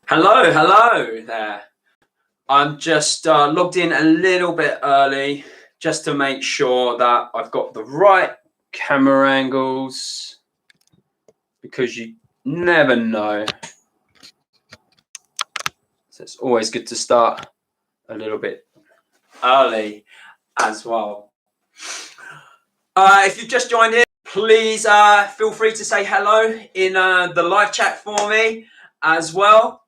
Hello there. I'm just logged in a little bit early just to make sure that I've got the right camera angles because you never know. So it's always good to start a little bit early as well. If you've just joined in, please feel free to say hello in the live chat for me as well.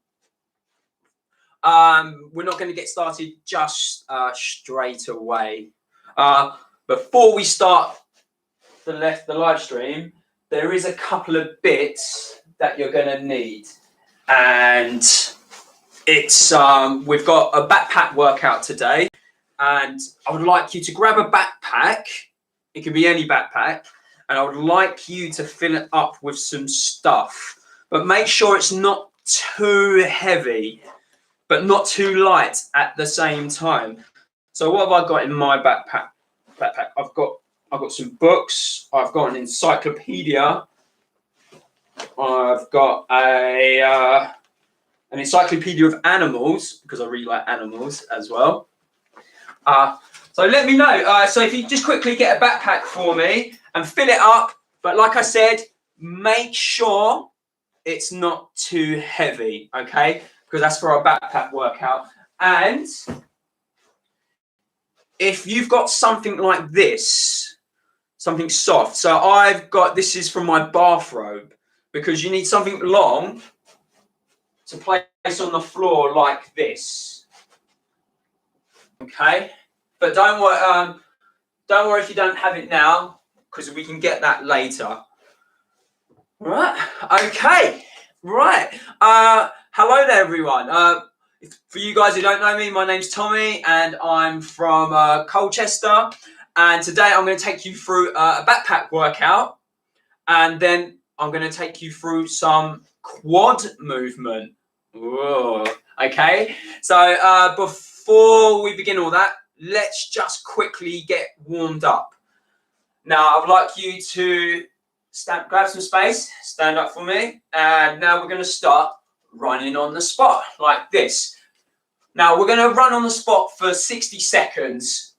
We're not going to get started just straight away. Before we start the live stream, there is a couple of bits that you're going to need, and it's we've got a backpack workout today, and I would like you to grab a backpack. It can be any backpack, and I would like you to fill it up with some stuff, but make sure it's not too heavy but not too light at the same time. So what have I got in my backpack? I've got some books. I've got an encyclopedia. I've got an encyclopedia of animals because I really like animals as well. So let me know. So if you just quickly get a backpack for me and fill it up, but like I said, make sure it's not too heavy, okay? Because that's for our backpack workout. And if you've got something like this, something soft. So I've got, this is from my bathrobe, because you need something long to place on the floor like this. Okay? But don't worry if you don't have it now, because we can get that later. Right? Okay. Right. Hello there, everyone. For you guys who don't know me, my name's Tommy, and I'm from Colchester. And today I'm going to take you through a backpack workout, and then I'm going to take you through some quad movement. Whoa. Okay. So before we begin all that, let's just quickly get warmed up. Now, I'd like you to grab some space, stand up for me, and now we're going to start running on the spot like this. Now we're going to run on the spot for 60 seconds,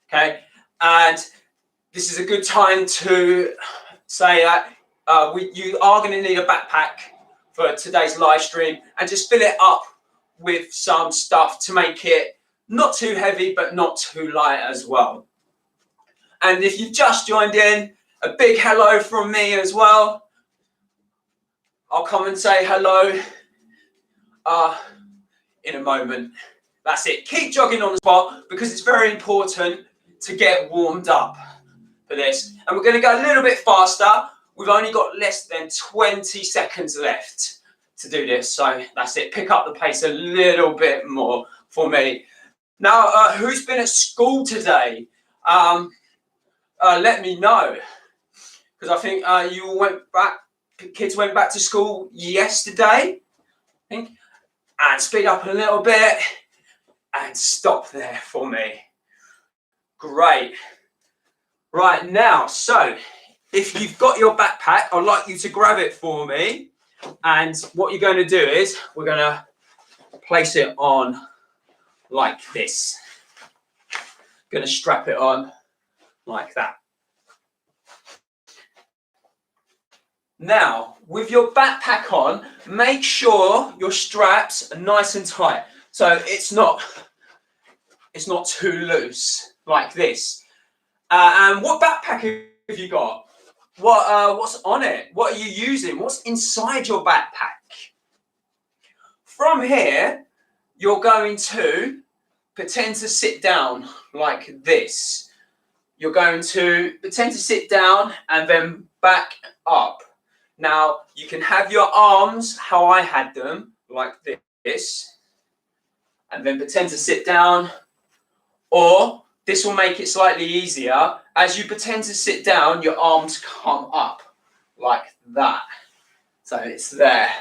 okay? And this is a good time to say that you are going to need a backpack for today's live stream, and just fill it up with some stuff to make it not too heavy but not too light as well. And if you've just joined in, a big hello from me as well. I'll come and say hello in a moment. That's it. Keep jogging on the spot because it's very important to get warmed up for this. And we're going to go a little bit faster. We've only got less than 20 seconds left to do this. So that's it. Pick up the pace a little bit more for me. Now, who's been at school today? Let me know. Because I think kids went back to school yesterday, I think. And speed up a little bit and stop there for me. Great. Right now, so if you've got your backpack, I'd like you to grab it for me. And what you're going to do is we're going to place it on like this. Going to strap it on like that. Now, with your backpack on, make sure your straps are nice and tight. So it's not too loose like this. And what backpack have you got? What's on it? What are you using? What's inside your backpack? From here, you're going to pretend to sit down like this. You're going to pretend to sit down and then back up. Now, you can have your arms how I had them, like this, and then pretend to sit down, or this will make it slightly easier. As you pretend to sit down, your arms come up, like that. So it's there,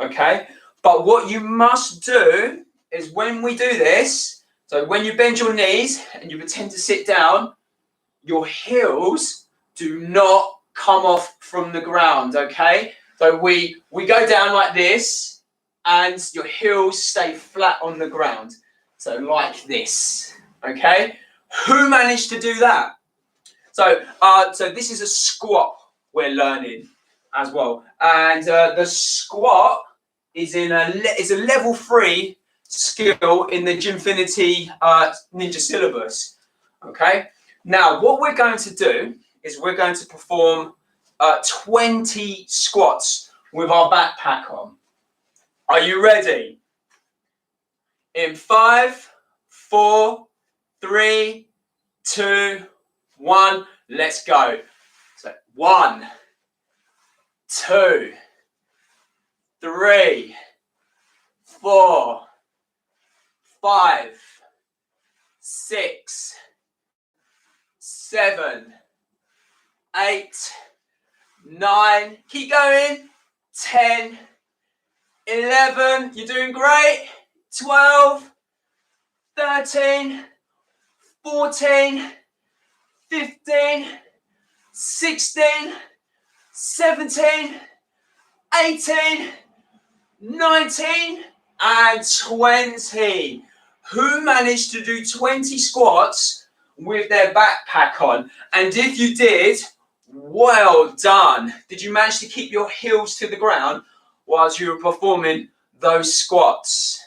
okay? But what you must do is when we do this, so when you bend your knees and you pretend to sit down, your heels do not come off from the ground, okay? So we go down like this, and your heels stay flat on the ground. So like this, okay? Who managed to do that? So this is a squat we're learning as well. And the squat is a level 3 skill in the Gymfinity Ninja syllabus, okay? Now, what we're going to do is we're going to perform 20 squats with our backpack on. Are you ready? In 5, 4, 3, 2, 1, let's go. So 1, 2, 3, 4, 5, 6, 7, 8, 9, keep going, 10, 11, you're doing great, 12, 13, 14, 15, 16, 17, 18, 19, and 20. Who managed to do 20 squats with their backpack on? And if you did, well done. Did you manage to keep your heels to the ground whilst you were performing those squats?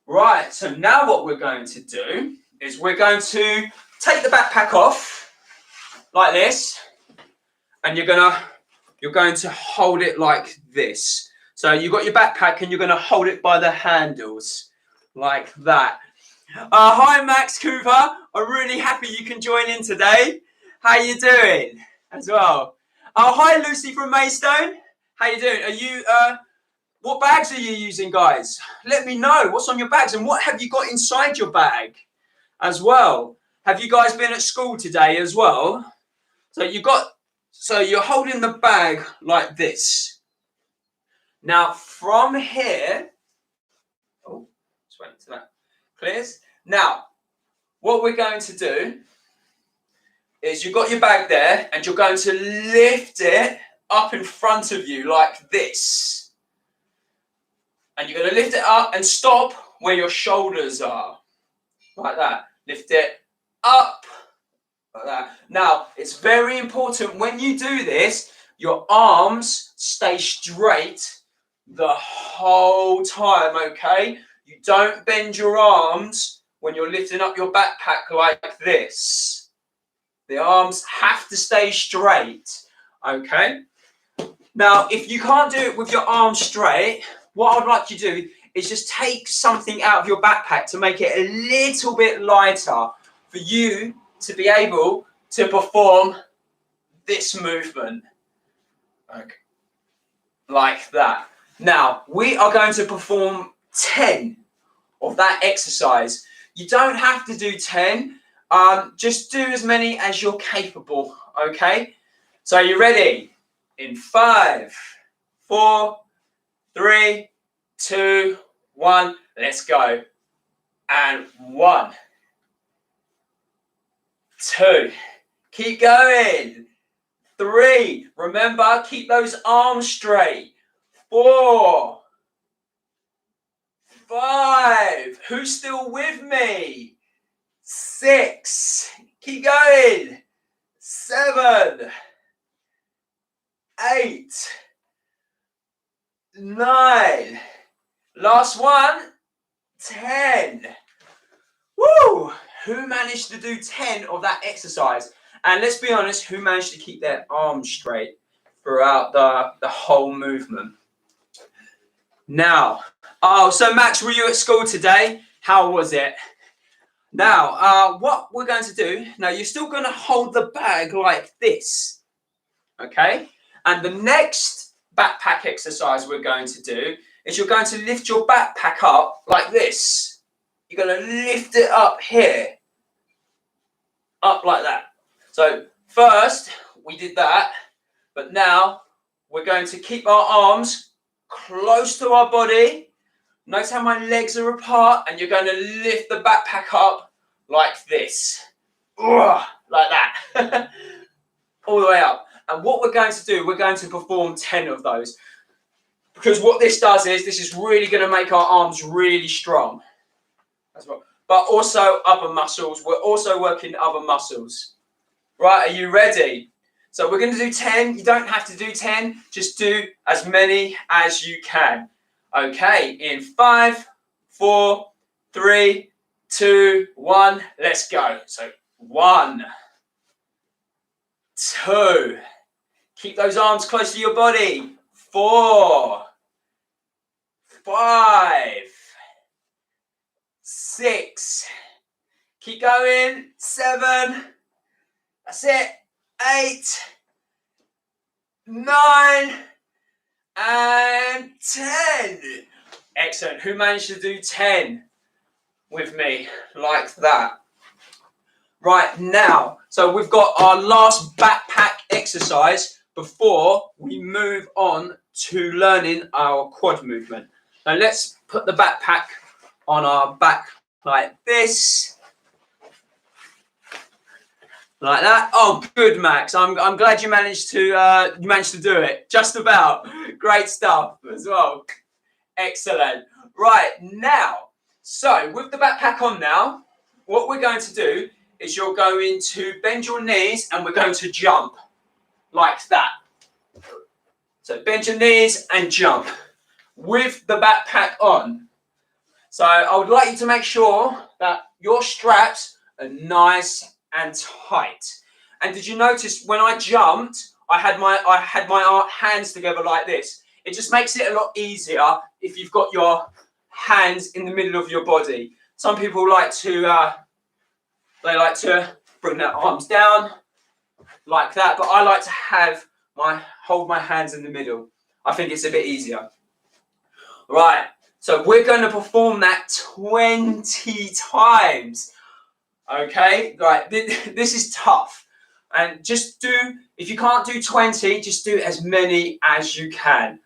Right, so now what we're going to do is we're going to take the backpack off like this, and you're going to hold it like this. So you've got your backpack and you're going to hold it by the handles like that. Hi Max Cooper, I'm really happy you can join in today. How you doing as well? Hi Lucy from Maystone. How you doing? Are you what bags are you using, guys? Let me know what's on your bags and what have you got inside your bag as well. Have you guys been at school today as well? So you're holding the bag like this. Now from here, just wait until that clears. Now, what we're going to do is you've got your bag there and you're going to lift it up in front of you like this. And you're going to lift it up and stop where your shoulders are. Like that. Lift it up. Like that. Now, it's very important when you do this, your arms stay straight the whole time, okay? You don't bend your arms when you're lifting up your backpack like this. The arms have to stay straight, okay? Now, if you can't do it with your arms straight, what I'd like you to do is just take something out of your backpack to make it a little bit lighter for you to be able to perform this movement. Okay. Like that. Now, we are going to perform 10 of that exercise. You don't have to do 10. Just do as many as you're capable, okay? So are you ready? In 5, 4, 3, 2, 1, let's go. And 1, 2, keep going. 3, remember, keep those arms straight. 4, 5, who's still with me? 6, keep going. 7, 8, 9, last one, 10. Woo! Who managed to do 10 of that exercise? And let's be honest, who managed to keep their arms straight throughout the whole movement? Now, so Max, were you at school today? How was it? Now, what we're going to do, now you're still going to hold the bag like this, okay? And the next backpack exercise we're going to do is you're going to lift your backpack up like this. You're going to lift it up here, up like that. So first we did that, but now we're going to keep our arms close to our body. Notice how my legs are apart, and you're going to lift the backpack up like this. Like that. All the way up. And what we're going to do, we're going to perform 10 of those. because what this does is this is really going to make our arms really strong as well. But also other muscles. We're also working other muscles. Right, are you ready? So we're going to do 10. You don't have to do 10. Just do as many as you can. Okay, in 5, 4, 3, 2, 1. Let's go. So 1, 2. Keep those arms close to your body. 4, 5, 6. Keep going. 7. That's it. 8, 9, and 10. Excellent. Who managed to do 10 with me like that? Right now, so we've got our last backpack exercise before we move on to learning our quad movement. Now let's put the backpack on our back like this. Like that. Oh, good, Max. I'm glad you managed to do it. Just about. Great stuff as well. Excellent. Right now, so with the backpack on now, what we're going to do is you're going to bend your knees and we're going to jump like that. So bend your knees and jump with the backpack on. So I would like you to make sure that your straps are nice and tight. And did you notice when I jumped, I had my hands together like this? It just makes it a lot easier if you've got your hands in the middle of your body. Some people like to bring their arms down like that, but I like to hold my hands in the middle. I think it's a bit easier. Right, so we're going to perform that 20 times. Okay, right, this is tough. And just if you can't do 20, just do as many as you can.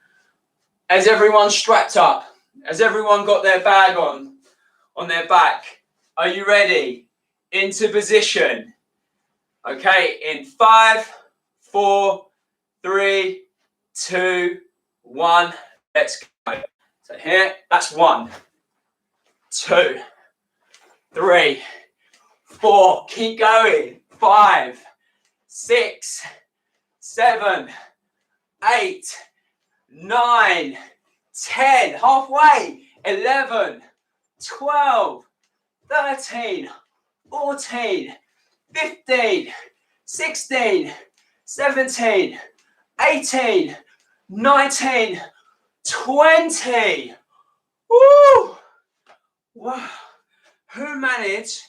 Has everyone strapped up? Has everyone got their bag on their back? Are you ready? Into position. Okay, in 5, 4, 3, 2, 1, let's go. So here, that's 1, 2, 3, 4, keep going. 5, 6, 7, 8, 9, 10, halfway. 11, 12, 13, 14, 15, 16, 17, 18, 19, 20. Woo! Wow. Who managed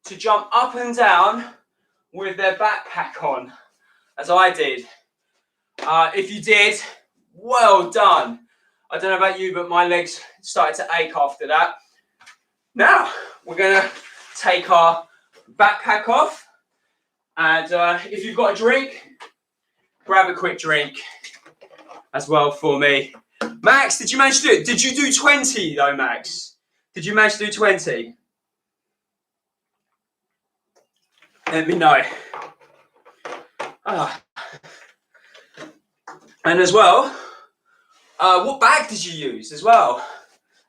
to jump up and down with their backpack on, as I did? If you did, well done. I don't know about you, but my legs started to ache after that. Now, we're going to take our backpack off. And if you've got a drink, grab a quick drink as well for me. Max, did you manage to do it? Did you do 20 though, Max? Did you manage to do 20? Let me know. And as well, what bag did you use as well?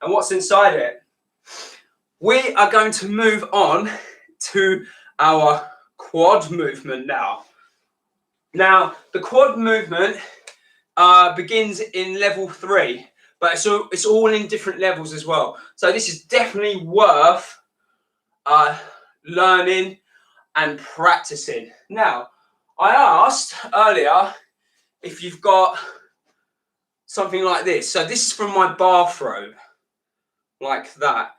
And what's inside it? We are going to move on to our quad movement now. Now, the quad movement begins in level 3, but it's all in different levels as well. So this is definitely worth learning and practicing. Now, I asked earlier if you've got something like this. So this is from my bathrobe, like that.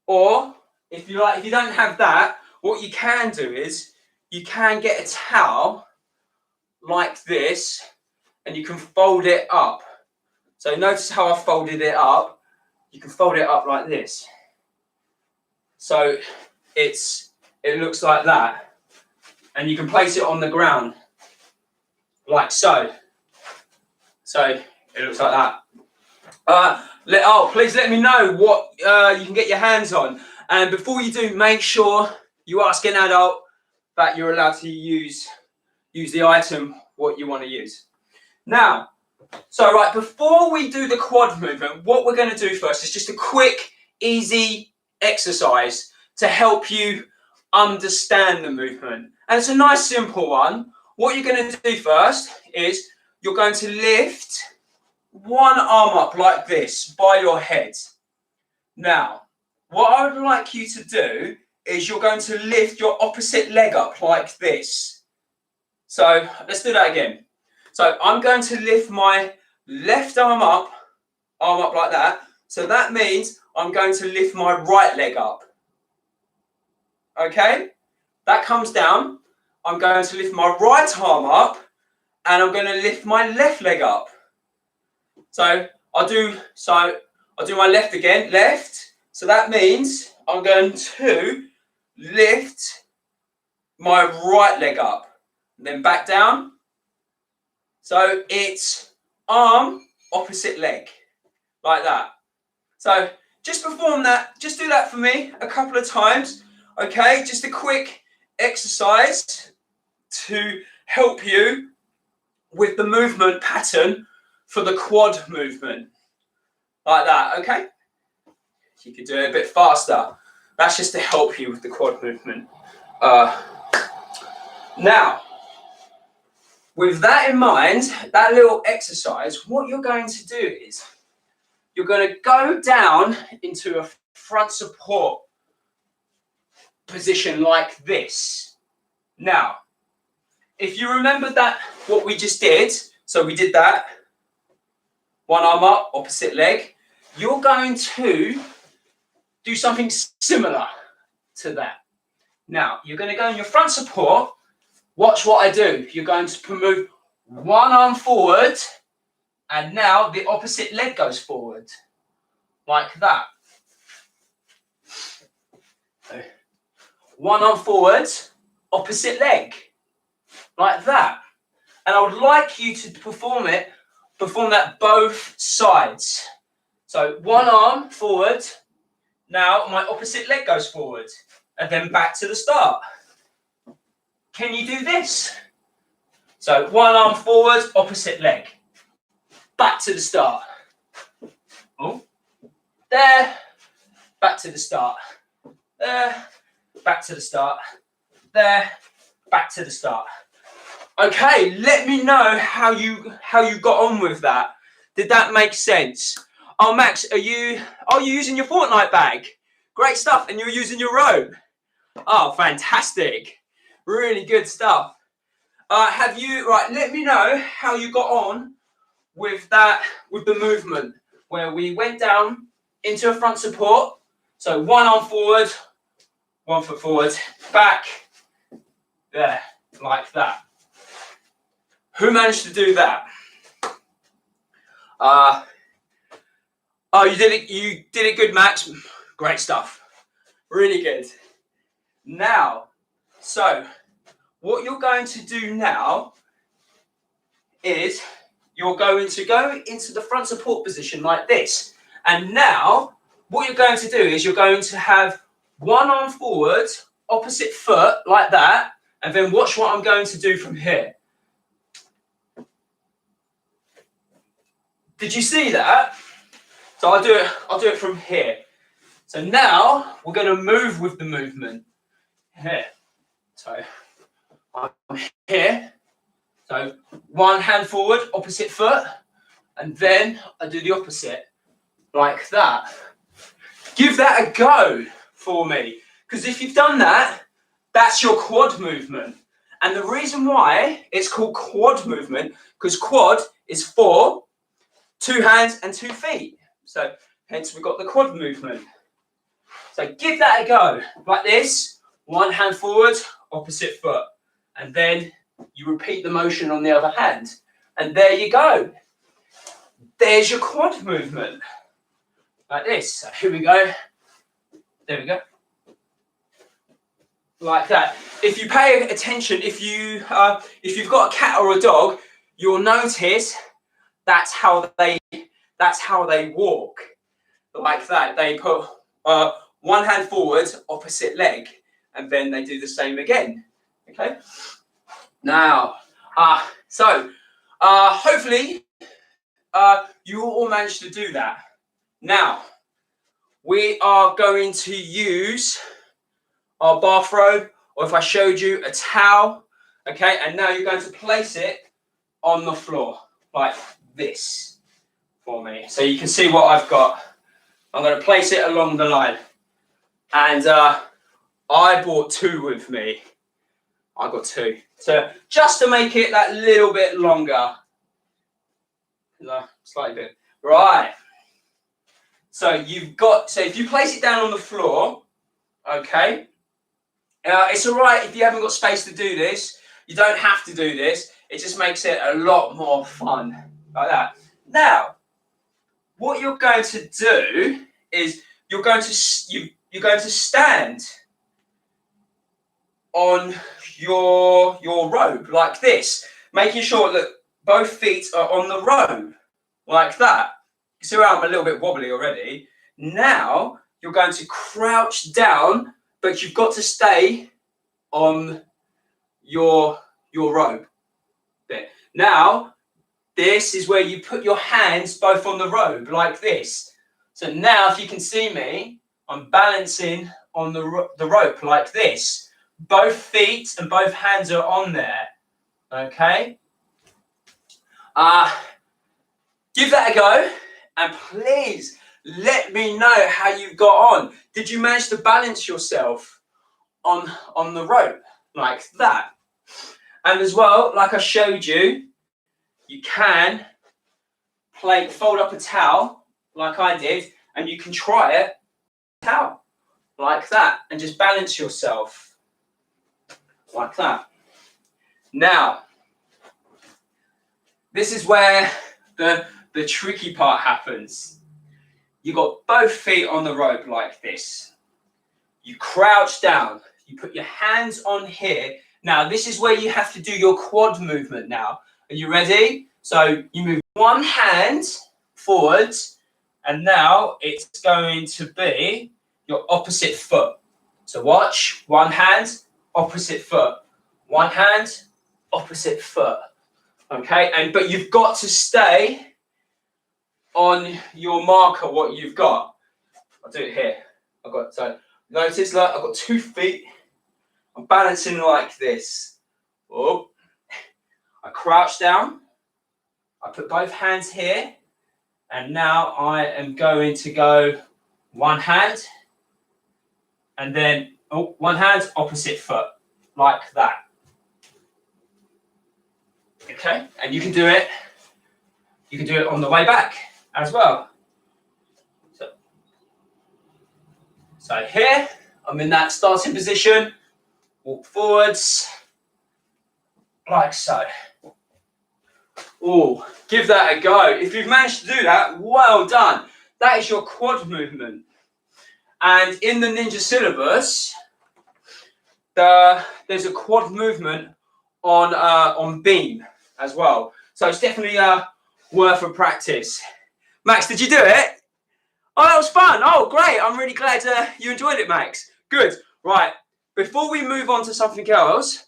Or if you don't have that, what you can do is you can get a towel like this and you can fold it up. So notice how I folded it up. You can fold it up like this. So it looks like that. And you can place it on the ground like so. So it looks like that. Please let me know what you can get your hands on. And before you do, make sure you ask an adult that you're allowed to use the item what you want to use. Now, So right, before we do the quad movement, what we're going to do first is just a quick, easy exercise to help you understand the movement. And it's a nice, simple one. What you're going to do first is you're going to lift one arm up like this by your head. Now, what I would like you to do is you're going to lift your opposite leg up like this. So let's do that again. So I'm going to lift my left arm up like that. So that means I'm going to lift my right leg up. Okay? That comes down. I'm going to lift my right arm up and I'm going to lift my left leg up. So I'll do my left again, left. So that means I'm going to lift my right leg up, and then back down. So it's arm, opposite leg, like that. So just perform that, just do that for me a couple of times, okay? Just a quick exercise to help you with the movement pattern for the quad movement, like that, okay? You could do it a bit faster. That's just to help you with the quad movement. Now, with that in mind, that little exercise, what you're going to do is you're going to go down into a front support position like this. Now, if you remember that, what we just did, so we did that, one arm up, opposite leg, you're going to do something similar to that. Now, you're going to go in your front support. Watch what I do. You're going to move one arm forward, and now the opposite leg goes forward, like that. So, one arm forward, opposite leg, like that. And I would like you to perform that both sides. So one arm forward, now my opposite leg goes forward, and then back to the start. Can you do this? So one arm forward, opposite leg, back to the start. Oh, there, back to the start. There, back to the start. There, back to the start. Okay, let me know how you got on with that. Did that make sense? Oh, Max, are you using your Fortnite bag? Great stuff, and you're using your rope. Oh, fantastic. Really good stuff. Let me know how you got on with that, with the movement, where we went down into a front support. So one arm forward, 1 foot forward, back, there, like that. Who managed to do that? You did it good, Max. Great stuff. Really good. Now, so what you're going to do now is you're going to go into the front support position like this. And now, what you're going to do is you're going to have one arm forward, opposite foot, like that, and then watch what I'm going to do from here. Did you see that? So I'll do it from here. So now we're going to move with the movement. Here. So I'm here. So one hand forward, opposite foot, and then I do the opposite, like that. Give that a go for me, because if you've done that, that's your quad movement. And the reason why it's called quad movement, because quad is for 2 hands and 2 feet. So hence we've got the quad movement. So give that a go, like this, one hand forward, opposite foot, and then you repeat the motion on the other hand. And there you go. There's your quad movement. Like this. So here we go. There we go. Like that. If you pay attention, if you've got a cat or a dog, you'll notice that's how they walk. Like that. They put one hand forward, opposite leg, and then they do the same again. Okay. Now, hopefully you all managed to do that. Now, we are going to use our bathrobe, or if I showed you a towel, okay, and now you're going to place it on the floor like this for me. So you can see what I've got. I'm going to place it along the line. And I brought 2 with me. I got 2. So just to make it that little bit longer. Slightly bit. Right. So if you place it down on the floor, okay, it's all right if you haven't got space to do this. You don't have to do this. It just makes it a lot more fun, like that. Now, what you're going to do is you're going to stand on your robe like this, making sure that both feet are on the robe like that. You see how I'm a little bit wobbly already. Now you're going to crouch down, but you've got to stay on your robe bit. Now this is where you put your hands both on the robe like this. So now if you can see me, I'm balancing on the rope like this. Both feet and both hands are on there. Okay? Give that a go, and please let me know how you got on. Did you manage to balance yourself on the rope like that? And as well, like I showed you, you can fold up a towel like I did, and you can try it towel like that and just balance yourself like that. Now, this is where the tricky part happens. You got both feet on the rope like this. You crouch down. You put your hands on here. Now, this is where you have to do your quad movement now. Are you ready? So you move one hand forwards, and now it's going to be your opposite foot. So watch, one hand, opposite foot. One hand, opposite foot. Okay, but you've got to stay on your marker, what you've got. I'll do it here. Notice, look, I've got 2 feet. I'm balancing like this. Oh, I crouch down. I put both hands here. And now I am going to go one hand. And then, one hand, opposite foot. Like that. Okay, and you can do it. You can do it on the way back as well. So here, I'm in that starting position. Walk forwards, like so. Oh, give that a go. If you've managed to do that, well done. That is your quad movement. And in the Ninja syllabus, there's a quad movement on beam as well. So it's definitely worth a practice. Max, did you do it? Oh, that was fun. Oh, great. I'm really glad you enjoyed it, Max. Good. Right. Before we move on to something else,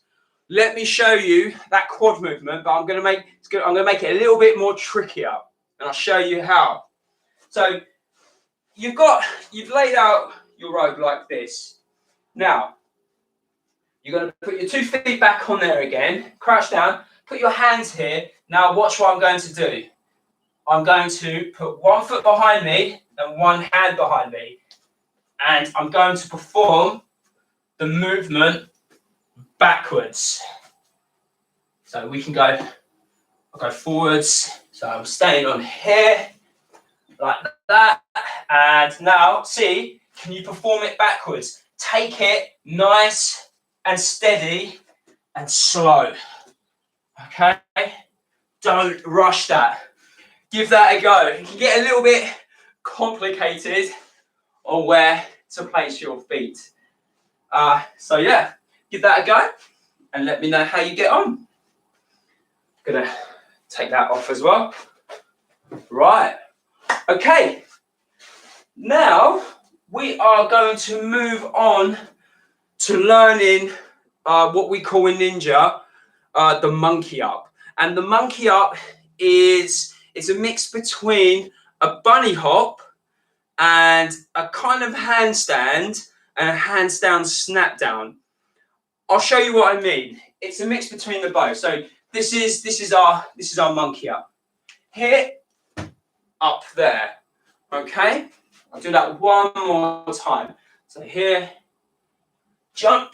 let me show you that quad movement, but I'm going to make it a little bit more trickier, and I'll show you how. So you've laid out your rope like this. Now, you're going to put your 2 feet back on there again, crouch down, put your hands here. Now watch what I'm going to do. I'm going to put 1 foot behind me and 1 hand behind me. And I'm going to perform the movement backwards. So we can I'll go forwards. So I'm staying on here, like that. And now, see, can you perform it backwards? Take it nice and steady and slow. Okay? Don't rush that. Give that a go. It can get a little bit complicated on where to place your feet. So yeah, give that a go and let me know how you get on. Gonna take that off as well. Right. Okay. Now we are going to move on to learning what we call in Ninja the monkey up. And the monkey up is it's a mix between a bunny hop and a kind of handstand and a handstand snap down. I'll show you what I mean. It's a mix between the both. So this is our monkey up. Here, up there. Okay? I'll do that one more time. So here, jump.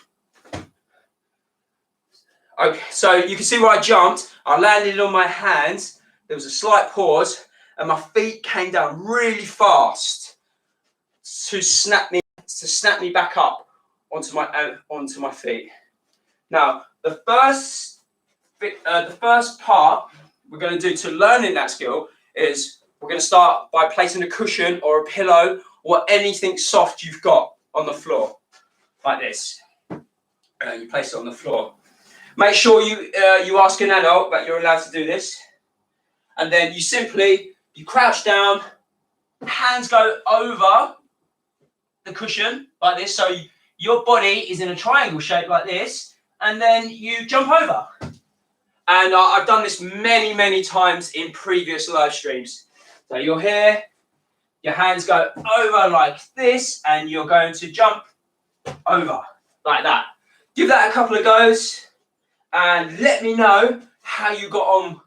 Okay, so you can see where I jumped. I landed on my hands. There was a slight pause, and my feet came down really fast to snap me back up onto my feet. Now, the first part we're going to do to learning that skill is we're going to start by placing a cushion or a pillow or anything soft you've got on the floor, like this. You place it on the floor. Make sure you ask an adult that you're allowed to do this, and then you crouch down, hands go over the cushion like this, so your body is in a triangle shape like this, and then you jump over. And I've done this many times in previous live streams. So you're here, your hands go over like this, and you're going to jump over like that. Give that a couple of goes, and let me know how you got on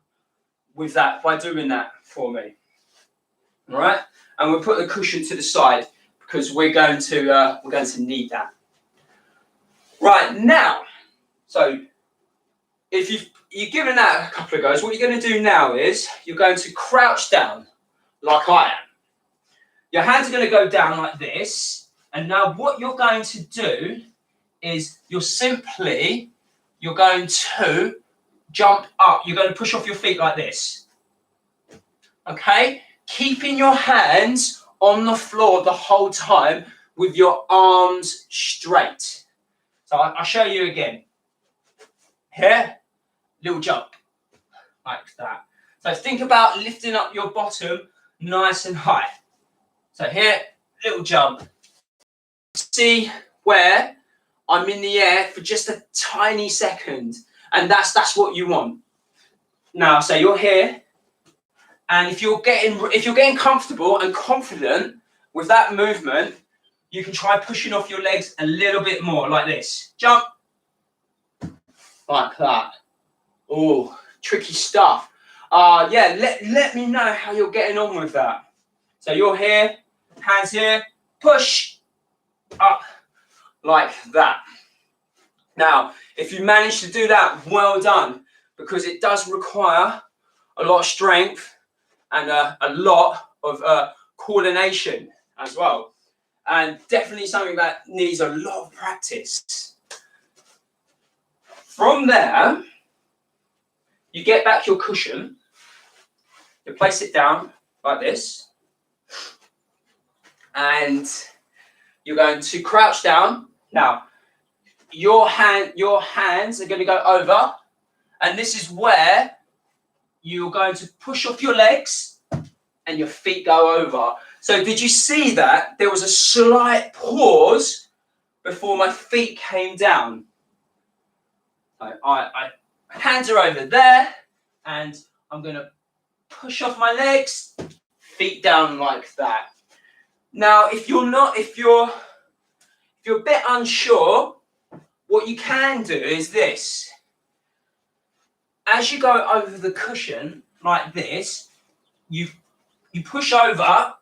with that by doing that for me. All right, and we'll put the cushion to the side because we're going to need that. Right now, so if you've given that a couple of goes, what you're going to do now is you're going to crouch down like I am. Your hands are going to go down like this, and now what you're going to do is you're going to jump up. You're going to push off your feet like this. Okay? Keeping your hands on the floor the whole time with your arms straight. So I'll show you again. Here, little jump, like that. So think about lifting up your bottom nice and high. So here, little jump. See where I'm in the air for just a tiny second, and that's what you want. Now, so you're here, and if you're getting comfortable and confident with that movement, you can try pushing off your legs a little bit more, like this. Jump, like that. Oh, tricky stuff. Yeah, let me know how you're getting on with that. So you're here, hands here, push up like that. Now, if you manage to do that, well done, because it does require a lot of strength and a lot of coordination as well, and definitely something that needs a lot of practice. From there, you get back your cushion, you place it down like this, and you're going to crouch down. Now, your hands are going to go over, and this is where you're going to push off your legs and your feet go over. So did you see that there was a slight pause before my feet came down? Hands are over there, and I'm going to push off my legs, feet down like that. Now, if you're a bit unsure, what you can do is this. As you go over the cushion like this, you push over,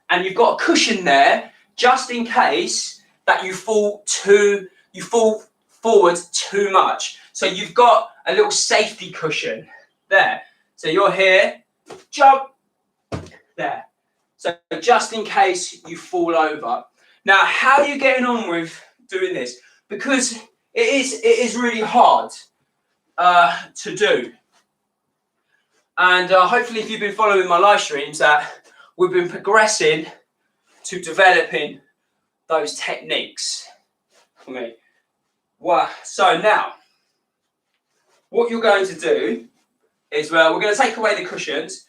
and you've got a cushion there just in case that you fall forward too much. So you've got a little safety cushion there. So you're here, jump there. So just in case you fall over. Now, how are you getting on with doing this? Because it is really hard to do. And hopefully, if you've been following my live streams, that we've been progressing to developing those techniques for me. Wow. So now, what you're going to do is, well, we're going to take away the cushions.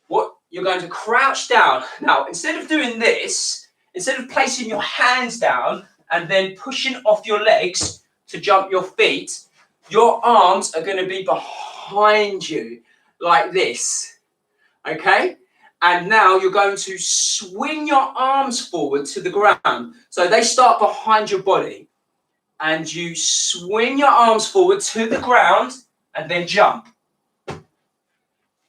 What you're going to crouch down. Now, instead of doing this, instead of placing your hands down and then pushing off your legs to jump your feet, your arms are going to be behind you like this. Okay? And now you're going to swing your arms forward to the ground. So they start behind your body. And you swing your arms forward to the ground and then jump.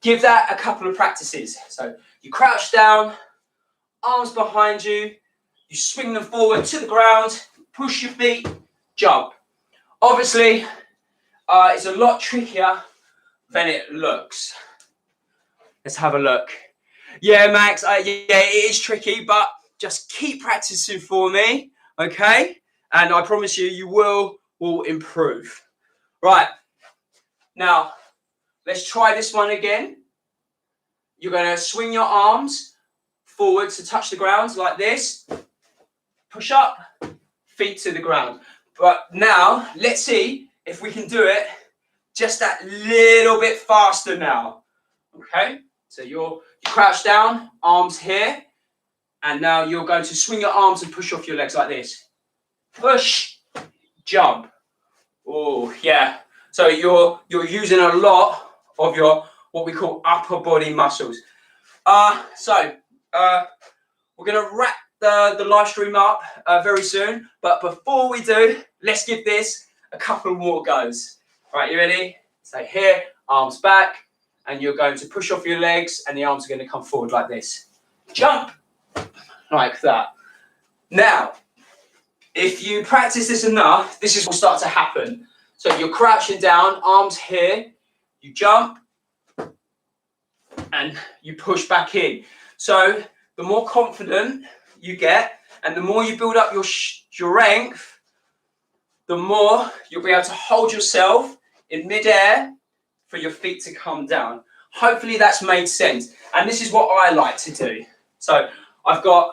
Give that a couple of practices. So you crouch down, arms behind you, you swing them forward to the ground, push your feet, jump. Obviously, it's a lot trickier than it looks. Let's have a look. Yeah, Max, yeah, it is tricky, but just keep practicing for me, okay? And I promise you, you will improve. Right, now, let's try this one again. You're going to swing your arms forward to touch the ground like this. Push up, feet to the ground. But now, let's see if we can do it just that little bit faster now. Okay? So you crouch down, arms here. And now you're going to swing your arms and push off your legs like this. Push, jump. Oh, yeah. So you're using a lot of your what we call upper body muscles. So we're going to wrap the live stream up very soon. But before we do, let's give this a couple more goes. Right, you ready? So here, arms back, and you're going to push off your legs, and the arms are going to come forward like this. Jump, like that. Now, if you practice this enough, this is what will start to happen. So you're crouching down, arms here, you jump, and you push back in. So the more confident you get, and the more you build up your strength, the more you'll be able to hold yourself in midair for your feet to come down. Hopefully that's made sense. And this is what I like to do. So I've got,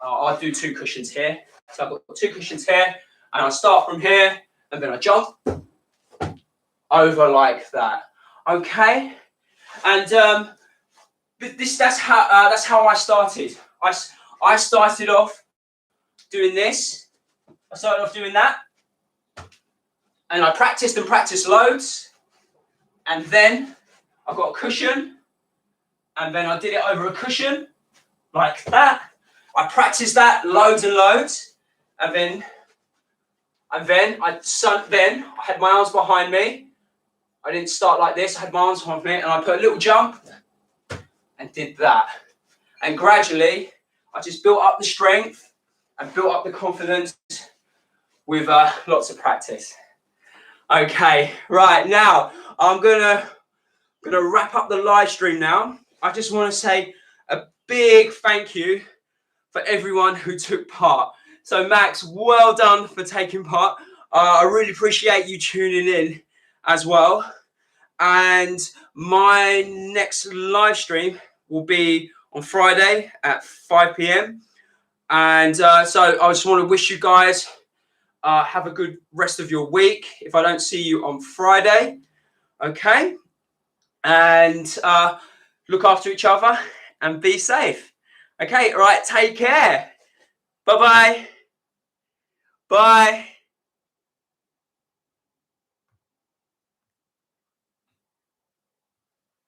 I'll do 2 cushions here. So I've got 2 cushions here, and I start from here, and then I jump over like that. Okay? And that's how I started. I started off doing this. I started off doing that. And I practiced and practiced loads. And then I got a cushion. And then I did it over a cushion. Like that. I practiced that loads and loads. And then I had my arms behind me. I didn't start like this. I had my arms behind me. And I put a little jump. And did that. And gradually, I just built up the strength and built up the confidence with lots of practice. Okay, right, now I'm gonna wrap up the live stream now. I just want to say a big thank you for everyone who took part. So Max, well done for taking part. I really appreciate you tuning in as well. And my next live stream will be on Friday at 5 p.m. And so I just want to wish you guys have a good rest of your week if I don't see you on Friday. Okay? And look after each other and be safe. Okay, all right, take care. Bye-bye. Bye.